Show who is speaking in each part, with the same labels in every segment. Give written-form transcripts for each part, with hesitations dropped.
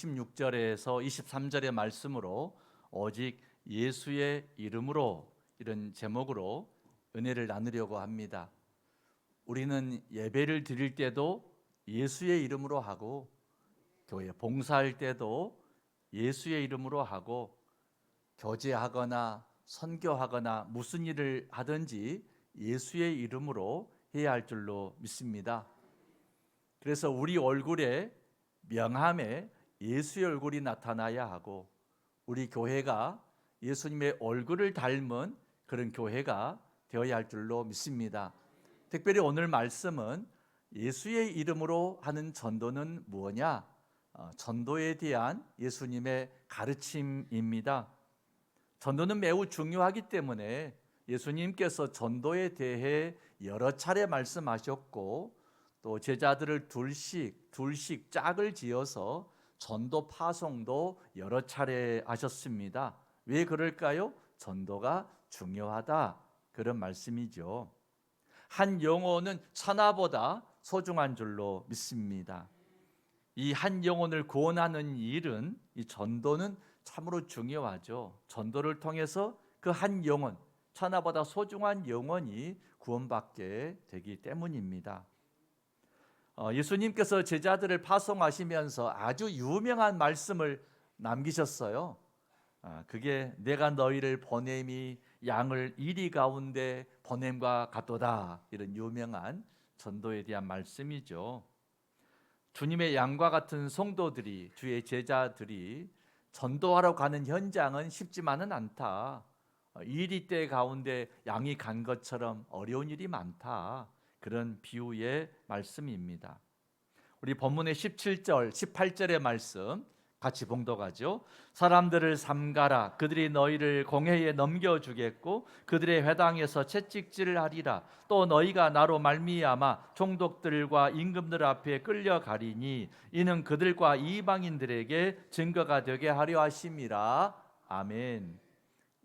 Speaker 1: 16절에서 23절의 말씀으로 오직 예수의 이름으로, 이런 제목으로 은혜를 나누려고 합니다. 우리는 예배를 드릴 때도 예수의 이름으로 하고, 교회 봉사할 때도 예수의 이름으로 하고, 교제하거나 선교하거나 무슨 일을 하든지 예수의 이름으로 해야 할 줄로 믿습니다. 그래서 우리 얼굴에, 명함에 예수의 얼굴이 나타나야 하고, 우리 교회가 예수님의 얼굴을 닮은 그런 교회가 되어야 할 줄로 믿습니다. 특별히 오늘 말씀은 예수의 이름으로 하는 전도는 무엇냐? 전도에 대한 예수님의 가르침입니다. 전도는 매우 중요하기 때문에 예수님께서 전도에 대해 여러 차례 말씀하셨고, 또 제자들을 둘씩 짝을 지어서 전도 파송도 여러 차례 하셨습니다. 왜 그럴까요? 전도가 중요하다, 그런 말씀이죠. 한 영혼은 천하보다 소중한 줄로 믿습니다. 이 한 영혼을 구원하는 일은, 이 전도는 참으로 중요하죠. 전도를 통해서 그 한 영혼, 천하보다 소중한 영혼이 구원받게 되기 때문입니다. 예수님께서 제자들을 파송하시면서 아주 유명한 말씀을 남기셨어요. 그게 내가 너희를 보냄이 양을 이리 가운데 보냄과 같도다, 이런 유명한 전도에 대한 말씀이죠. 주님의 양과 같은 성도들이, 주의 제자들이 전도하러 가는 현장은 쉽지만은 않다. 이리 때 가운데 양이 간 것처럼 어려운 일이 많다, 그런 비유의 말씀입니다. 우리 본문의 17절, 18절의 말씀 같이 봉독하죠. 사람들을 삼가라. 그들이 너희를 공회에 넘겨주겠고 그들의 회당에서 채찍질을 하리라. 또 너희가 나로 말미암아 총독들과 임금들 앞에 끌려가리니 이는 그들과 이방인들에게 증거가 되게 하려 하심이라. 아멘.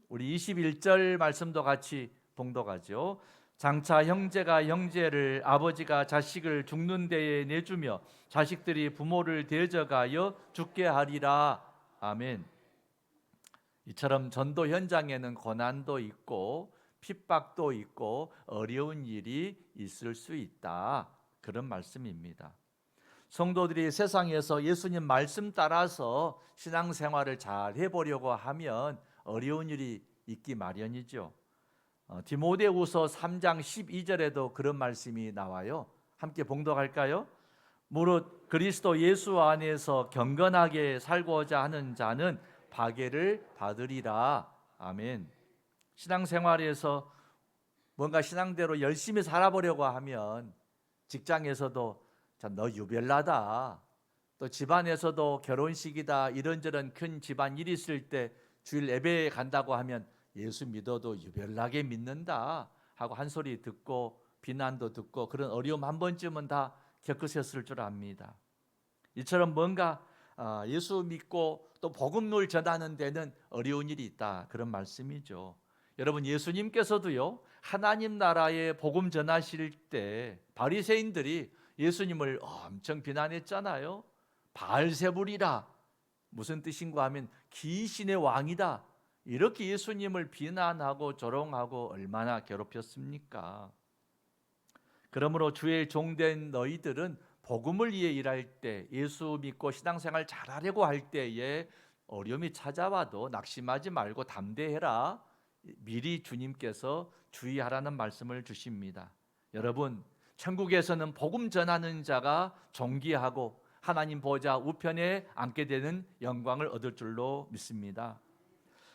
Speaker 1: 우리 21절 말씀도 같이 봉독하죠. 장차 형제가 형제를, 아버지가 자식을 죽는 데에 내주며 자식들이 부모를 대적하여 죽게 하리라. 아멘. 이처럼 전도 현장에는 고난도 있고 핍박도 있고 어려운 일이 있을 수 있다, 그런 말씀입니다. 성도들이 세상에서 예수님 말씀 따라서 신앙생활을 잘 해보려고 하면 어려운 일이 있기 마련이죠. 디모데후서 3장 12절에도 그런 말씀이 나와요. 함께 봉독할까요? 무릇 그리스도 예수 안에서 경건하게 살고자 하는 자는 박해를 받으리라. 아멘. 신앙생활에서 뭔가 신앙대로 열심히 살아보려고 하면 직장에서도 참 너 유별나다, 또 집안에서도 결혼식이다, 이런저런 큰 집안 일이 있을 때 주일 예배에 간다고 하면 예수 믿어도 유별나게 믿는다 하고 한 소리 듣고 비난도 듣고, 그런 어려움 한 번쯤은 다 겪으셨을 줄 압니다. 이처럼 뭔가 예수 믿고 또 복음을 전하는 데는 어려운 일이 있다, 그런 말씀이죠. 여러분, 예수님께서도요, 하나님 나라의 복음 전하실 때 바리새인들이 예수님을 엄청 비난했잖아요. 바알세불이라, 무슨 뜻인가 하면 귀신의 왕이다, 이렇게 예수님을 비난하고 조롱하고 얼마나 괴롭혔습니까? 그러므로 주의 종된 너희들은 복음을 위해 일할 때, 예수 믿고 신앙생활 잘하려고 할 때에 어려움이 찾아와도 낙심하지 말고 담대해라, 미리 주님께서 주의하라는 말씀을 주십니다. 여러분, 천국에서는 복음 전하는 자가 존귀하고 하나님 보좌 우편에 앉게 되는 영광을 얻을 줄로 믿습니다.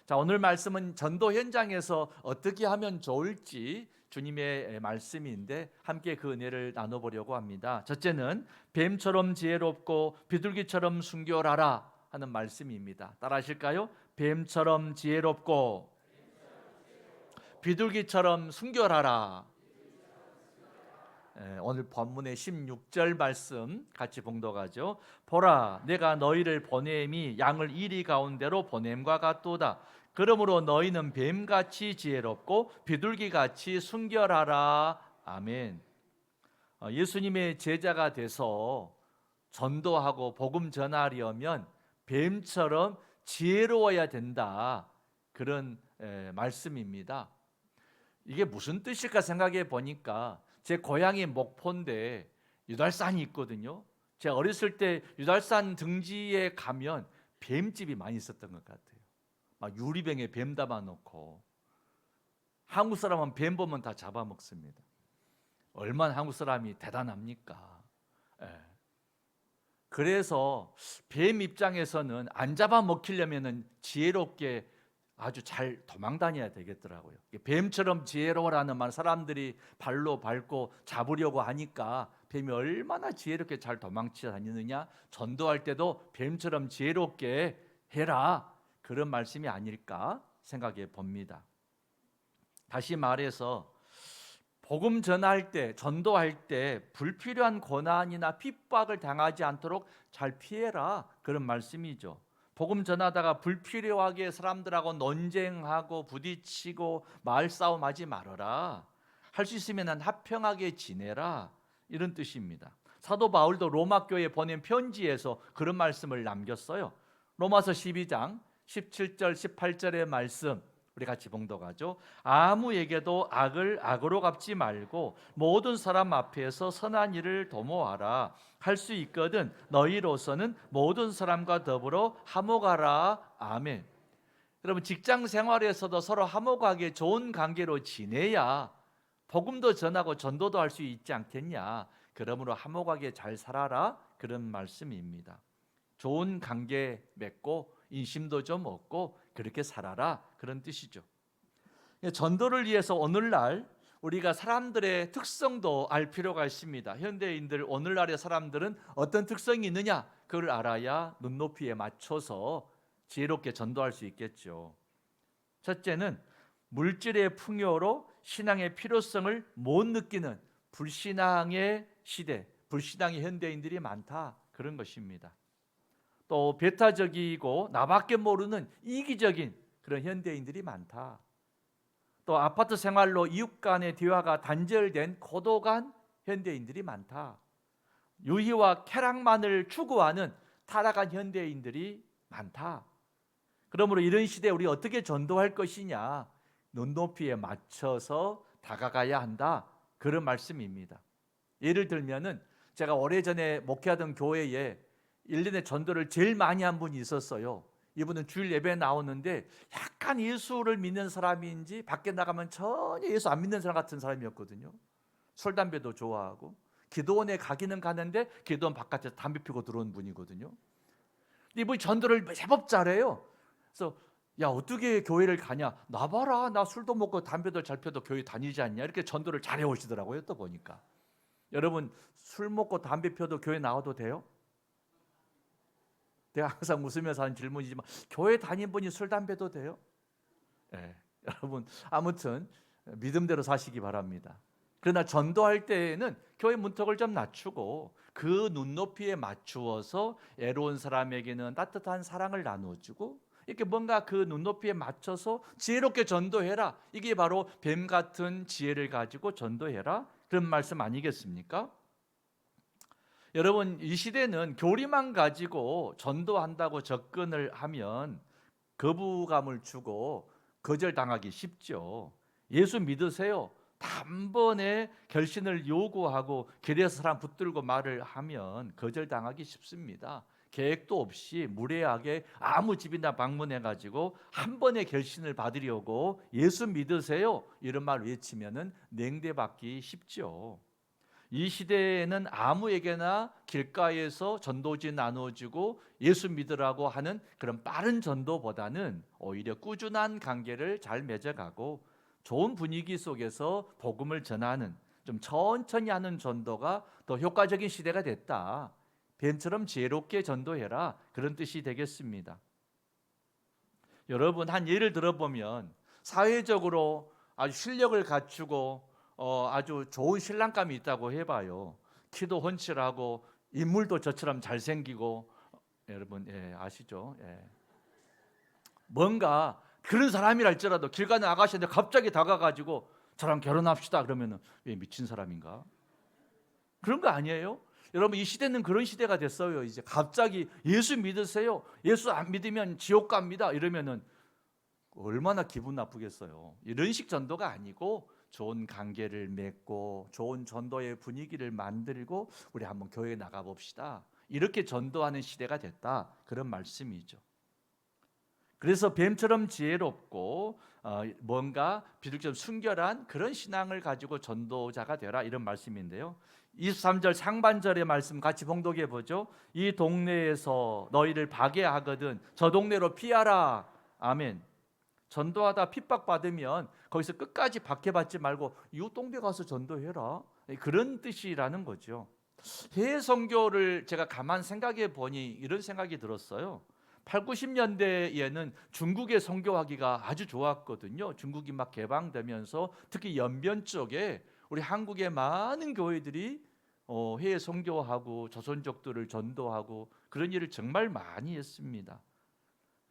Speaker 1: 자, 오늘 말씀은 전도 현장에서 어떻게 하면 좋을지 주님의 말씀인데 함께 그 은혜를 나눠보려고 합니다. 첫째는 뱀처럼 지혜롭고 비둘기처럼 순결하라 하는 말씀입니다. 따라 하실까요? 뱀처럼 지혜롭고 비둘기처럼 순결하라. 오늘 본문의 16절 말씀 같이 봉독하죠. 보라, 내가 너희를 보냄이 양을 이리 가운데로 보냄과 같도다. 그러므로 너희는 뱀같이 지혜롭고 비둘기같이 순결하라. 아멘. 예수님의 제자가 돼서 전도하고 복음 전하려면 뱀처럼 지혜로워야 된다. 그런 말씀입니다. 이게 무슨 뜻일까 생각해 보니까 제 고향이 목포인데 유달산이 있거든요. 제가 어렸을 때 유달산 등지에 가면 뱀집이 많이 있었던 것 같아요. 막 유리병에 뱀 담아놓고. 한국 사람은 뱀 보면 다 잡아먹습니다. 얼마나 한국 사람이 대단합니까? 예. 그래서 뱀 입장에서는 안 잡아먹히려면 지혜롭게 아주 잘 도망 다녀야 되겠더라고요. 뱀처럼 지혜로워라는 말, 사람들이 발로 밟고 잡으려고 하니까 뱀이 얼마나 지혜롭게 잘 도망쳐 다니느냐. 전도할 때도 뱀처럼 지혜롭게 해라, 그런 말씀이 아닐까 생각해 봅니다. 다시 말해서 복음 전할 때, 전도할 때 불필요한 고난이나 핍박을 당하지 않도록 잘 피해라, 그런 말씀이죠. 복음 전하다가 불필요하게 사람들하고 논쟁하고 부딪히고 말싸움하지 말아라. 할 수 있으면 하평하게 지내라, 이런 뜻입니다. 사도 바울도 로마 교회에 보낸 편지에서 그런 말씀을 남겼어요. 로마서 12장 17절 18절의 말씀 우리 같이 봉독하죠. 아무에게도 악을 악으로 갚지 말고 모든 사람 앞에서 선한 일을 도모하라. 할 수 있거든 너희로서는 모든 사람과 더불어 화목하라. 아멘. 여러분, 직장 생활에서도 서로 화목하게 좋은 관계로 지내야 복음도 전하고 전도도 할 수 있지 않겠냐. 그러므로 화목하게 잘 살아라, 그런 말씀입니다. 좋은 관계 맺고 인심도 좀 얻고 그렇게 살아라, 그런 뜻이죠. 전도를 위해서 오늘날 우리가 사람들의 특성도 알 필요가 있습니다. 현대인들, 오늘날의 사람들은 어떤 특성이 있느냐, 그걸 알아야 눈높이에 맞춰서 지혜롭게 전도할 수 있겠죠. 첫째는 물질의 풍요로 신앙의 필요성을 못 느끼는 불신앙의 시대, 불신앙의 현대인들이 많다, 그런 것입니다. 또 배타적이고 나밖에 모르는 이기적인 그런 현대인들이 많다. 또 아파트 생활로 이웃 간의 대화가 단절된 고독한 현대인들이 많다. 유희와 쾌락만을 추구하는 타락한 현대인들이 많다. 그러므로 이런 시대에 우리 어떻게 전도할 것이냐, 눈높이에 맞춰서 다가가야 한다, 그런 말씀입니다. 예를 들면은 제가 오래전에 목회하던 교회에 1년에 전도를 제일 많이 한 분이 있었어요. 이분은 주일 예배에 나오는데 약간 예수를 믿는 사람인지 밖에 나가면 전혀 예수 안 믿는 사람 같은 사람이었거든요. 술 담배도 좋아하고 기도원에 가기는 가는데 기도원 바깥에서 담배 피고 들어온 분이거든요. 근데 이분이 전도를 제법 잘해요. 그래서 야, 어떻게 교회를 가냐? 나 봐라, 나 술도 먹고 담배도 잘 펴도 교회 다니지 않냐? 이렇게 전도를 잘해 오시더라고요. 또 보니까. 여러분, 술 먹고 담배 펴도 교회 나와도 돼요? 내가 항상 웃으면서 하는 질문이지만 교회 다닌 분이 술 담배도 돼요? 네, 여러분, 아무튼 믿음대로 사시기 바랍니다. 그러나 전도할 때에는 교회 문턱을 좀 낮추고 그 눈높이에 맞추어서 애로운 사람에게는 따뜻한 사랑을 나눠주고, 이렇게 뭔가 그 눈높이에 맞춰서 지혜롭게 전도해라. 이게 바로 뱀 같은 지혜를 가지고 전도해라, 그런 말씀 아니겠습니까? 여러분, 이 시대는 교리만 가지고 전도한다고 접근을 하면 거부감을 주고 거절당하기 쉽죠. 예수 믿으세요, 단번에 결신을 요구하고 길에서 사람 붙들고 말을 하면 거절당하기 쉽습니다. 계획도 없이 무례하게 아무 집이나 방문해가지고 한 번에 결신을 받으려고 예수 믿으세요, 이런 말 외치면은 냉대받기 쉽죠. 이 시대에는 아무에게나 길가에서 전도지 나눠주고 예수 믿으라고 하는 그런 빠른 전도보다는 오히려 꾸준한 관계를 잘 맺어가고 좋은 분위기 속에서 복음을 전하는, 좀 천천히 하는 전도가 더 효과적인 시대가 됐다. 뱀처럼 지혜롭게 전도해라, 그런 뜻이 되겠습니다. 여러분, 한 예를 들어보면 사회적으로 아주 실력을 갖추고 아주 좋은 신랑감이 있다고 해봐요. 키도 훤칠하고 인물도 저처럼 잘생기고, 여러분, 아시죠? 뭔가 그런 사람이랄지라도 길 가는 아가씨한테 갑자기 다가가지고 저랑 결혼합시다 그러면은 왜 미친 사람인가? 그런 거 아니에요? 여러분 이 시대는 그런 시대가 됐어요. 이제 갑자기 예수 믿으세요. 예수 안 믿으면 지옥 갑니다. 이러면은 얼마나 기분 나쁘겠어요. 이런 식 전도가 아니고 좋은 관계를 맺고 좋은 전도의 분위기를 만들고 우리 한번 교회에 나가 봅시다. 이렇게 전도하는 시대가 됐다. 그런 말씀이죠. 그래서 뱀처럼 지혜롭고 뭔가 비둘기처럼 순결한 그런 신앙을 가지고 전도자가 되라, 이런 말씀인데요. 23절 상반절의 말씀 같이 봉독해 보죠. 이 동네에서 너희를 파괴하거든 저 동네로 피하라. 아멘. 전도하다 핍박받으면 거기서 끝까지 박해받지 말고 이웃 동네 가서 전도해라, 그런 뜻이라는 거죠. 해외 선교를 제가 가만 생각해 보니 이런 생각이 들었어요. 8, 90년대에는 중국에 선교하기가 아주 좋았거든요. 중국이 막 개방되면서 특히 연변 쪽에 우리 한국의 많은 교회들이 해외 선교하고 조선족들을 전도하고 그런 일을 정말 많이 했습니다.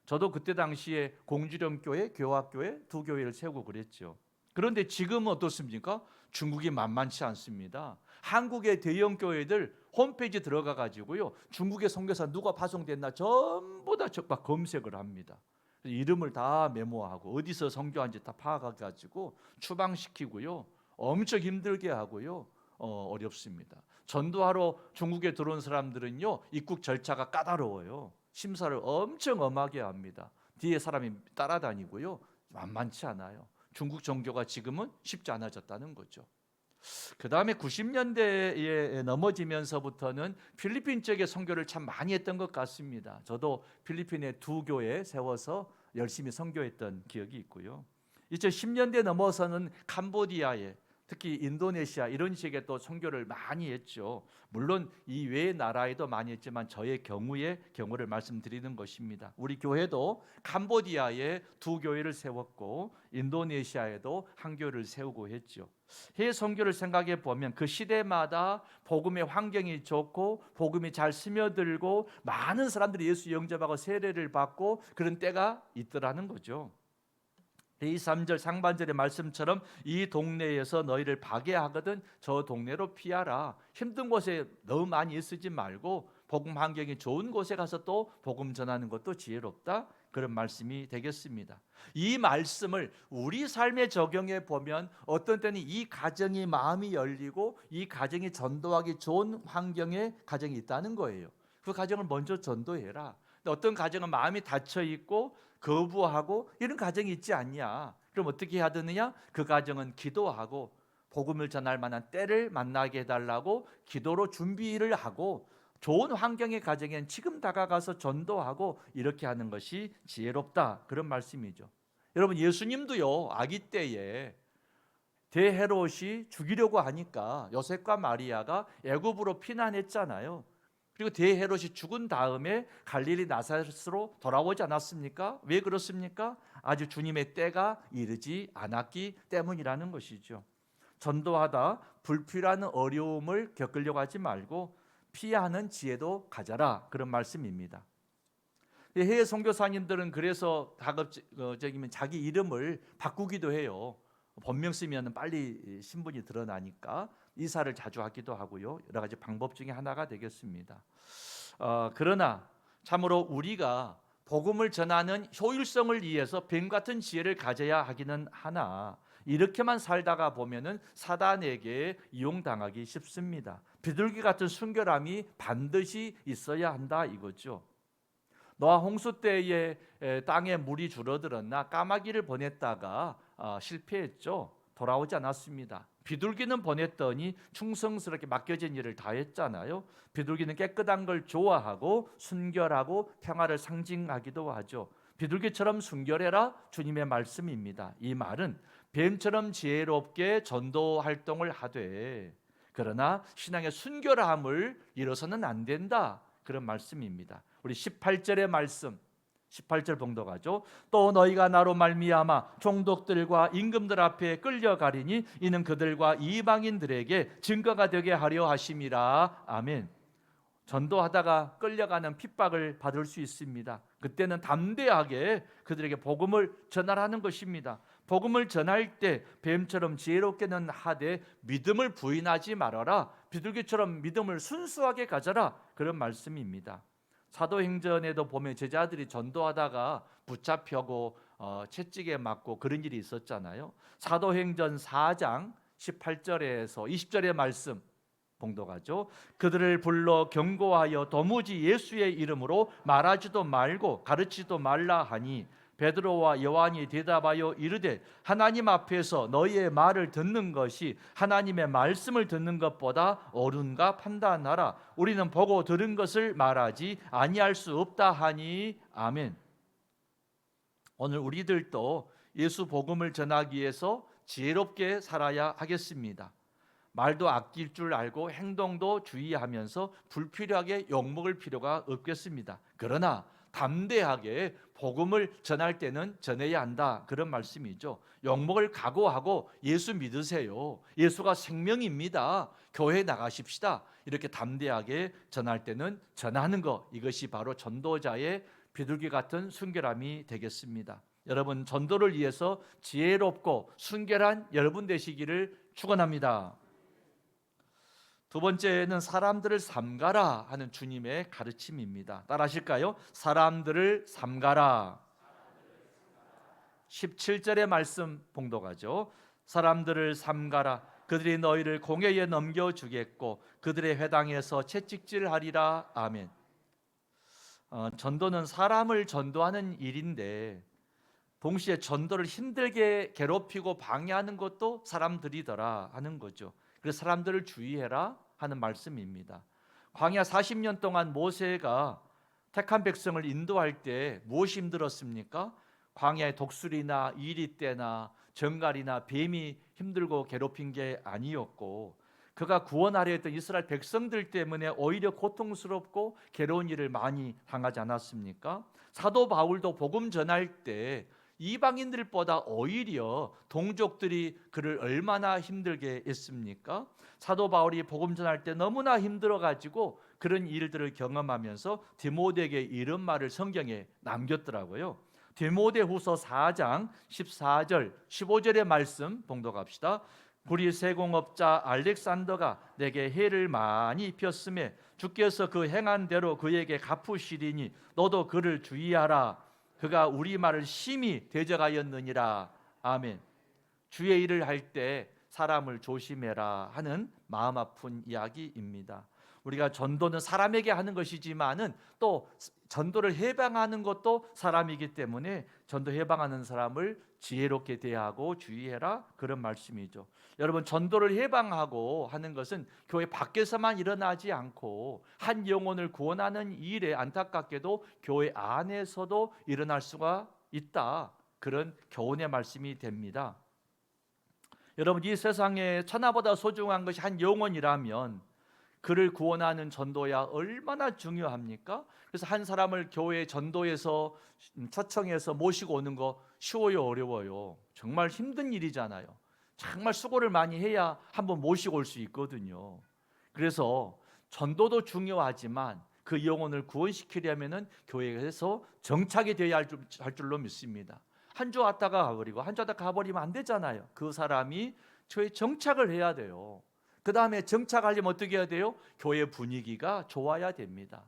Speaker 1: 저도 그때 당시에 공주령교회, 교학교회 두 교회를 세우고 그랬죠. 그런데 지금은 어떻습니까? 중국이 만만치 않습니다. 한국의 대형 교회들 홈페이지 들어가 가지고요, 중국의 선교사 누가 파송됐나 전부 다 적박 검색을 합니다. 이름을 다 메모하고 어디서 선교한지 다 파악해 가지고 추방시키고요, 엄청 힘들게 하고요, 어렵습니다. 전도하러 중국에 들어온 사람들은요, 입국 절차가 까다로워요. 심사를 엄청 엄하게 합니다. 뒤에 사람이 따라다니고요, 만만치 않아요. 중국 종교가 지금은 쉽지 않아졌다는 거죠. 그 다음에 90년대에 넘어지면서부터는 필리핀 쪽에 선교를 참 많이 했던 것 같습니다. 저도 필리핀에 두 교회 세워서 열심히 선교했던 기억이 있고요. 2010년대 넘어서는 캄보디아에, 특히 인도네시아 이런 식의 또 선교를 많이 했죠. 물론 이 외의 나라에도 많이 했지만 저의 경우를 말씀드리는 것입니다. 우리 교회도 캄보디아에 두 교회를 세웠고 인도네시아에도 한 교회를 세우고 했죠. 해외 선교를 생각해 보면 그 시대마다 복음의 환경이 좋고 복음이 잘 스며들고 많은 사람들이 예수 영접하고 세례를 받고 그런 때가 있더라는 거죠. 3절 상반절의 말씀처럼 이 동네에서 너희를 파괴하거든 저 동네로 피하라. 힘든 곳에 너무 많이 있지 말고 복음 환경이 좋은 곳에 가서 또 복음 전하는 것도 지혜롭다, 그런 말씀이 되겠습니다. 이 말씀을 우리 삶에 적용해 보면 어떤 때는 이 가정이 마음이 열리고 이 가정이 전도하기 좋은 환경에 가정이 있다는 거예요. 그 가정을 먼저 전도해라. 어떤 가정은 마음이 닫혀 있고 거부하고 이런 가정이 있지 않냐? 그럼 어떻게 해야 되느냐? 그 가정은 기도하고 복음을 전할 만한 때를 만나게 해달라고 기도로 준비를 하고 좋은 환경의 가정엔 지금 다가가서 전도하고 이렇게 하는 것이 지혜롭다, 그런 말씀이죠. 여러분 예수님도요, 아기 때에 대헤롯이 죽이려고 하니까 요셉과 마리아가 애굽으로 피난했잖아요. 그리고 대헤롯이 죽은 다음에 갈릴리 나사렛으로 돌아오지 않았습니까? 왜 그렇습니까? 아직 주님의 때가 이르지 않았기 때문이라는 것이죠. 전도하다 불필요한 어려움을 겪으려고 하지 말고 피하는 지혜도 가져라, 그런 말씀입니다. 해외 선교사님들은 그래서 가급적이면 자기 이름을 바꾸기도 해요. 본명 쓰면 빨리 신분이 드러나니까 이사를 자주 하기도 하고요. 여러 가지 방법 중에 하나가 되겠습니다. 그러나 참으로 우리가 복음을 전하는 효율성을 위해서 뱀 같은 지혜를 가져야 하기는 하나 이렇게만 살다가 보면은 사단에게 이용당하기 쉽습니다. 비둘기 같은 순결함이 반드시 있어야 한다 이거죠. 노아 홍수 때에 땅에 물이 줄어들었나 까마귀를 보냈다가 실패했죠. 돌아오지 않았습니다. 비둘기는 보냈더니 충성스럽게 맡겨진 일을 다 했잖아요. 비둘기는 깨끗한 걸 좋아하고 순결하고 평화를 상징하기도 하죠. 비둘기처럼 순결해라, 주님의 말씀입니다. 이 말은 뱀처럼 지혜롭게 전도 활동을 하되 그러나 신앙의 순결함을 잃어서는 안 된다, 그런 말씀입니다. 우리 18절의 말씀, 18절 봉독하죠. 또 너희가 나로 말미암아 종독들과 임금들 앞에 끌려가리니 이는 그들과 이방인들에게 증거가 되게 하려 하심이라. 아멘. 전도하다가 끌려가는 핍박을 받을 수 있습니다. 그때는 담대하게 그들에게 복음을 전하라는 것입니다. 복음을 전할 때 뱀처럼 지혜롭게는 하되 믿음을 부인하지 말아라. 비둘기처럼 믿음을 순수하게 가져라, 그런 말씀입니다. 사도행전에도 보면 제자들이 전도하다가 붙잡혀고 채찍에 맞고 그런 일이 있었잖아요. 사도행전 4장 18절에서 20절의 말씀 봉독하죠. 그들을 불러 경고하여 도무지 예수의 이름으로 말하지도 말고 가르치지도 말라 하니 베드로와 요한이 대답하여 이르되 하나님 앞에서 너희의 말을 듣는 것이 하나님의 말씀을 듣는 것보다 옳은가 판단하라. 우리는 보고 들은 것을 말하지 아니할 수 없다 하니. 아멘. 오늘 우리들도 예수 복음을 전하기 위해서 지혜롭게 살아야 하겠습니다. 말도 아낄 줄 알고 행동도 주의하면서 불필요하게 욕먹을 필요가 없겠습니다. 그러나 담대하게 복음을 전할 때는 전해야 한다, 그런 말씀이죠. 욕먹을 각오하고 예수 믿으세요. 예수가 생명입니다. 교회 나가십시다. 이렇게 담대하게 전할 때는 전하는 것, 이것이 바로 전도자의 비둘기 같은 순결함이 되겠습니다. 여러분, 전도를 위해서 지혜롭고 순결한 여러분 되시기를 축원합니다. 두 번째는 사람들을 삼가라 하는 주님의 가르침입니다. 따라하실까요? 사람들을 삼가라. 17절의 말씀 봉독하죠. 사람들을 삼가라. 그들이 너희를 공회에 넘겨주겠고 그들의 회당에서 채찍질하리라. 아멘. 전도는 사람을 전도하는 일인데 동시에 전도를 힘들게 괴롭히고 방해하는 것도 사람들이더라 하는 거죠. 그래서 사람들을 주의해라 하는 말씀입니다. 광야 40년 동안 모세가 택한 백성을 인도할 때 무엇이 힘들었습니까? 광야의 독수리나 이리떼나 정갈이나 뱀이 힘들고 괴롭힌 게 아니었고, 그가 구원하려 했던 이스라엘 백성들 때문에 오히려 고통스럽고 괴로운 일을 많이 당하지 않았습니까? 사도 바울도 복음 전할 때 이방인들보다 오히려 동족들이 그를 얼마나 힘들게 했습니까? 사도 바울이 복음 전할 때 너무나 힘들어가지고 그런 일들을 경험하면서 디모데에게 이런 말을 성경에 남겼더라고요. 디모데후서 4장 14절 15절의 말씀 봉독합시다. 우리 세공업자 알렉산더가 내게 해를 많이 입혔음에 주께서 그 행한 대로 그에게 갚으시리니 너도 그를 주의하라. 그가 우리 말을 심히 대적하였느니라. 아멘. 주의 일을 할 때 사람을 조심해라 하는 마음 아픈 이야기입니다. 우리가 전도는 사람에게 하는 것이지만은 또 전도를 해방하는 것도 사람이기 때문에 전도 해방하는 사람을 지혜롭게 대하고 주의해라, 그런 말씀이죠. 여러분, 전도를 해방하고 하는 것은 교회 밖에서만 일어나지 않고 한 영혼을 구원하는 일에 안타깝게도 교회 안에서도 일어날 수가 있다, 그런 교훈의 말씀이 됩니다. 여러분, 이 세상에 천하보다 소중한 것이 한 영혼이라면 그를 구원하는 전도야 얼마나 중요합니까? 그래서 한 사람을 교회 전도해서 초청해서 모시고 오는 거 쉬워요, 어려워요? 정말 힘든 일이잖아요. 정말 수고를 많이 해야 한번 모시고 올 수 있거든요. 그래서 전도도 중요하지만 그 영혼을 구원시키려면은 교회에서 정착이 되어야 할 줄로 믿습니다. 한 주 왔다가 가버리고 한 주 왔다가 가버리면 안 되잖아요. 그 사람이 교회에 정착을 해야 돼요. 그 다음에 정착하려면 어떻게 해야 돼요? 교회 분위기가 좋아야 됩니다.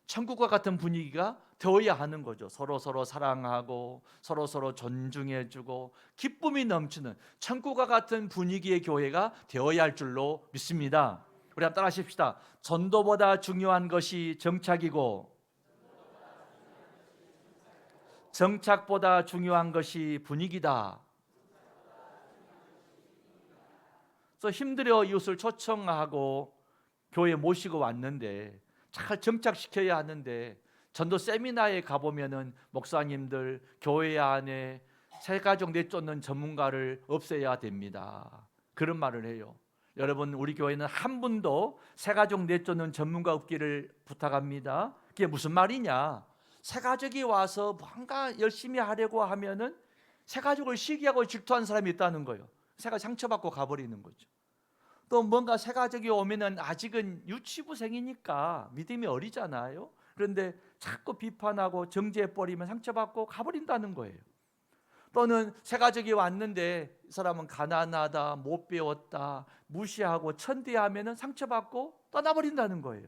Speaker 1: 천국과 같은 분위기가 되어야 하는 거죠. 서로 사랑하고 서로 존중해주고 기쁨이 넘치는 천국과 같은 분위기의 교회가 되어야 할 줄로 믿습니다. 우리 한번 따라 하십시다. 전도보다 중요한 것이 정착이고 정착보다 중요한 것이 분위기다. 그래서 힘들어 이웃을 초청하고 교회에 모시고 왔는데 잘 정착시켜야 하는데, 전도 세미나에 가보면은 목사님들 교회 안에 새가족 내쫓는 전문가를 없애야 됩니다, 그런 말을 해요. 여러분, 우리 교회는 한 분도 새가족 내쫓는 전문가 없기를 부탁합니다. 그게 무슨 말이냐? 새가족이 와서 뭔가 열심히 하려고 하면은 새가족을 시기하고 질투하는 사람이 있다는 거예요. 새가 상처받고 가버리는 거죠. 또 뭔가 새가족이 오면은 아직은 유치부생이니까 믿음이 어리잖아요. 그런데 자꾸 비판하고 정죄해버리면 상처받고 가버린다는 거예요. 또는 새가족이 왔는데 이 사람은 가난하다, 못 배웠다, 무시하고 천대하면 상처받고 떠나버린다는 거예요.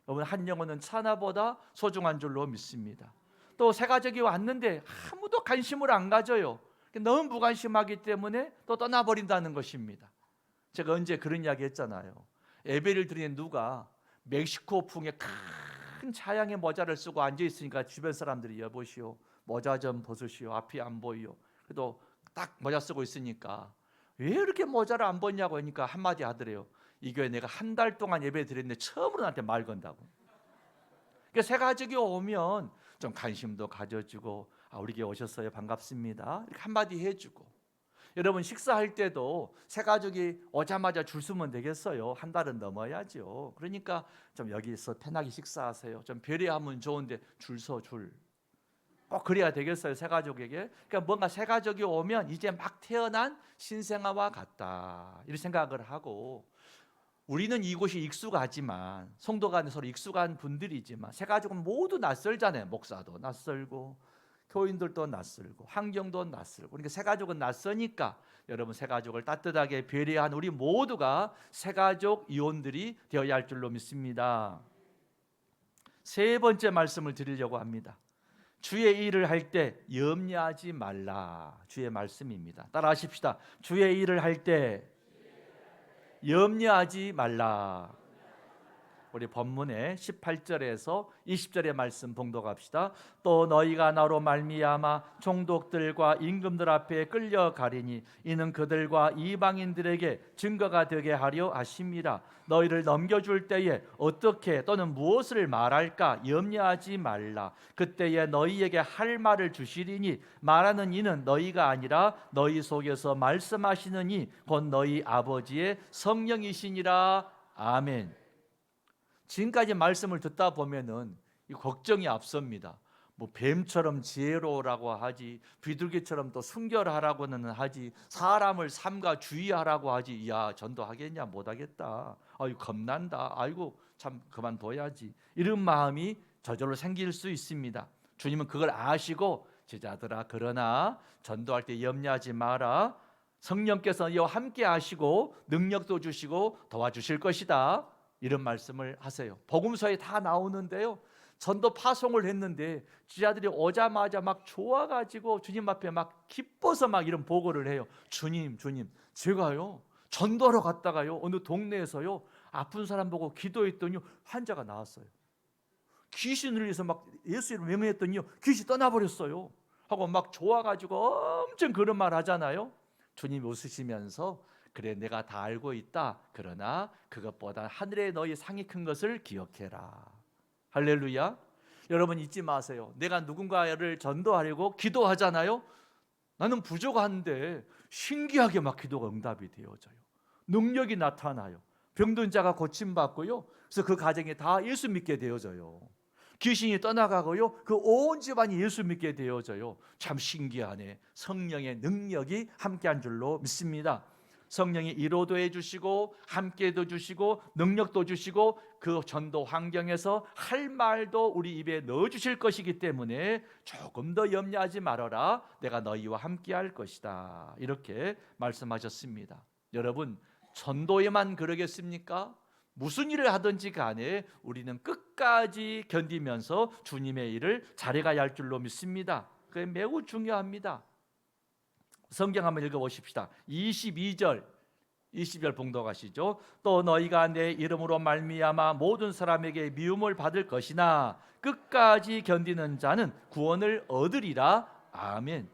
Speaker 1: 여러분, 한 영혼은 하나보다 소중한 줄로 믿습니다. 또 새가족이 왔는데 아무도 관심을 안 가져요. 너무 무관심하기 때문에 또 떠나버린다는 것입니다. 제가 언제 그런 이야기 했잖아요. 예배를 드리는 누가 멕시코 풍의 큰 차양의 모자를 쓰고 앉아 있으니까 주변 사람들이 여보시오, 모자 좀 벗으시오, 앞이 안 보이요. 그래도 딱 모자 쓰고 있으니까 왜 이렇게 모자를 안 벗냐고 하니까 한마디 하더래요. 이 교회 내가 한 달 동안 예배 드렸는데 처음으로 나한테 말 건다고. 그러니까 새 가족이 오면 좀 관심도 가져주고, 우리 교회 오셨어요, 반갑습니다, 이렇게 한마디 해주고. 여러분, 식사할 때도 새 가족이 오자마자 줄 서면 되겠어요? 한 달은 넘어야죠. 그러니까 좀 여기서 편하게 식사하세요, 좀 배려하면 좋은데 줄 꼭 그래야 되겠어요, 새 가족에게? 그러니까 뭔가 새 가족이 오면 이제 막 태어난 신생아와 같다, 이런 생각을 하고, 우리는 이곳이 익숙하지만, 성도 간에 서로 익숙한 분들이지만 새 가족은 모두 낯설잖아요. 목사도 낯설고 교인들도 낯설고 환경도 낯설고. 그러니까 새 가족은 낯서니까 여러분, 새 가족을 따뜻하게 배려한 우리 모두가 새 가족 이혼들이 되어야 할 줄로 믿습니다. 세 번째 말씀을 드리려고 합니다. 주의 일을 할 때 염려하지 말라. 주의 말씀입니다. 따라하십시다. 주의 일을 할 때 염려하지 말라. 우리 본문의 18절에서 20절의 말씀 봉독합시다. 또 너희가 나로 말미암아 총독들과 임금들 앞에 끌려가리니 이는 그들과 이방인들에게 증거가 되게 하려 하심이라. 너희를 넘겨줄 때에 어떻게 또는 무엇을 말할까 염려하지 말라. 그때에 너희에게 할 말을 주시리니 말하는 이는 너희가 아니라 너희 속에서 말씀하시는 이 곧 너희 아버지의 성령이시니라. 아멘. 지금까지 말씀을 듣다 보면은 이 걱정이 앞섭니다. 뭐 뱀처럼 지혜로우라고 하지, 비둘기처럼 또 순결하라고는 하지, 사람을 삼가 주의하라고 하지. 야, 전도하겠냐? 못하겠다. 아유, 겁난다. 아이고, 참 그만둬야지. 이런 마음이 저절로 생길 수 있습니다. 주님은 그걸 아시고 제자들아, 그러나 전도할 때 염려하지 마라. 성령께서 이와 함께 하시고 능력도 주시고 도와주실 것이다. 이런 말씀을 하세요. 복음서에 다 나오는데요, 전도 파송을 했는데 지자들이 오자마자 막 좋아가지고 주님 앞에 막 기뻐서 막 이런 보고를 해요. 주님, 제가요 전도하러 갔다가요 어느 동네에서요 아픈 사람 보고 기도했더니 환자가 나왔어요. 귀신을 위해서 막 예수 이름 명령했더니요 귀신이 떠나버렸어요 하고 막 좋아가지고 엄청 그런 말 하잖아요. 주님이 웃으시면서 그래, 내가 다 알고 있다. 그러나 그것보다 하늘에 너희 상이 큰 것을 기억해라. 할렐루야. 여러분, 잊지 마세요. 내가 누군가를 전도하려고 기도하잖아요. 나는 부족한데 신기하게 막 기도가 응답이 되어져요. 능력이 나타나요. 병든 자가 고침받고요. 그래서 그 가정이 다 예수 믿게 되어져요. 귀신이 떠나가고요. 그 온 집안이 예수 믿게 되어져요. 참 신기하네. 성령의 능력이 함께한 줄로 믿습니다. 성령이 위로도 해주시고 함께도 주시고 능력도 주시고 그 전도 환경에서 할 말도 우리 입에 넣어주실 것이기 때문에 조금 더 염려하지 말아라. 내가 너희와 함께할 것이다. 이렇게 말씀하셨습니다. 여러분, 전도에만 그러겠습니까? 무슨 일을 하든지 간에 우리는 끝까지 견디면서 주님의 일을 잘해가야 할 줄로 믿습니다. 그게 매우 중요합니다. 성경 한번 읽어보십시다. 22절 봉독하시죠. 또 너희가 내 이름으로 말미암아 모든 사람에게 미움을 받을 것이나 끝까지 견디는 자는 구원을 얻으리라. 아멘.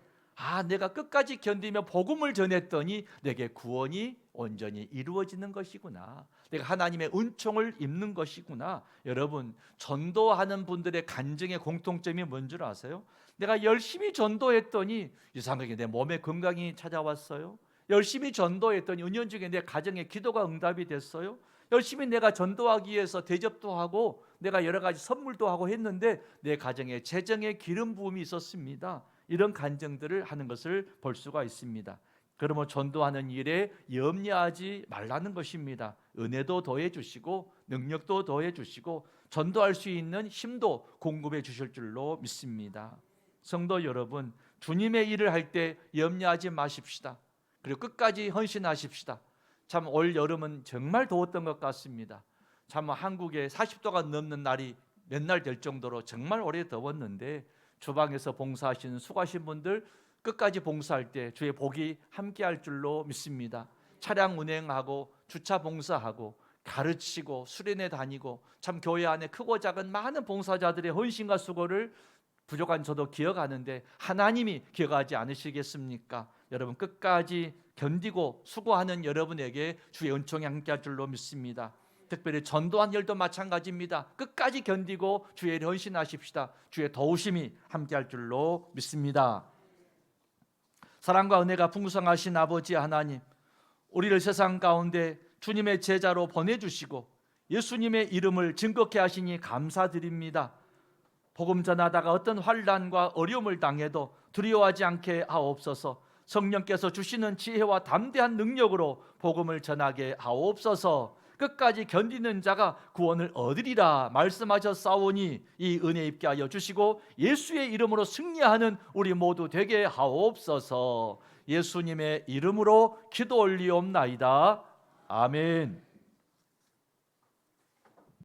Speaker 1: 내가 끝까지 견디며 복음을 전했더니 내게 구원이 온전히 이루어지는 것이구나. 내가 하나님의 은총을 입는 것이구나. 여러분, 전도하는 분들의 간증의 공통점이 뭔 줄 아세요? 내가 열심히 전도했더니 이상하게 내 몸에 건강이 찾아왔어요. 열심히 전도했더니 은연중에 내 가정에 기도가 응답이 됐어요. 열심히 내가 전도하기 위해서 대접도 하고 내가 여러 가지 선물도 하고 했는데 내 가정에 재정의 기름 부음이 있었습니다. 이런 간증들을 하는 것을 볼 수가 있습니다. 그러면 전도하는 일에 염려하지 말라는 것입니다. 은혜도 더해 주시고 능력도 더해 주시고 전도할 수 있는 힘도 공급해 주실 줄로 믿습니다. 성도 여러분, 주님의 일을 할 때 염려하지 마십시다. 그리고 끝까지 헌신하십시다. 참 올 여름은 정말 더웠던 것 같습니다. 참 한국에 40도가 넘는 날이 몇 날 될 정도로 정말 오래 더웠는데, 주방에서 봉사하시는 수고하신 분들 끝까지 봉사할 때 주의 복이 함께할 줄로 믿습니다. 차량 운행하고 주차 봉사하고 가르치고 수련회 다니고, 참 교회 안에 크고 작은 많은 봉사자들의 헌신과 수고를 부족한 저도 기억하는데 하나님이 기억하지 않으시겠습니까? 여러분, 끝까지 견디고 수고하는 여러분에게 주의 은총이 함께할 줄로 믿습니다. 특별히 전도한 일도 마찬가지입니다. 끝까지 견디고 주의 일에 헌신하십시다. 주의 도우심이 함께할 줄로 믿습니다. 사랑과 은혜가 풍성하신 아버지 하나님, 우리를 세상 가운데 주님의 제자로 보내주시고 예수님의 이름을 증거케 하시니 감사드립니다. 복음 전하다가 어떤 환난과 어려움을 당해도 두려워하지 않게 하옵소서. 성령께서 주시는 지혜와 담대한 능력으로 복음을 전하게 하옵소서. 끝까지 견디는 자가 구원을 얻으리라 말씀하셨사오니 이 은혜 입게 하여 주시고 예수의 이름으로 승리하는 우리 모두 되게 하옵소서. 예수님의 이름으로 기도 올리옵나이다. 아멘.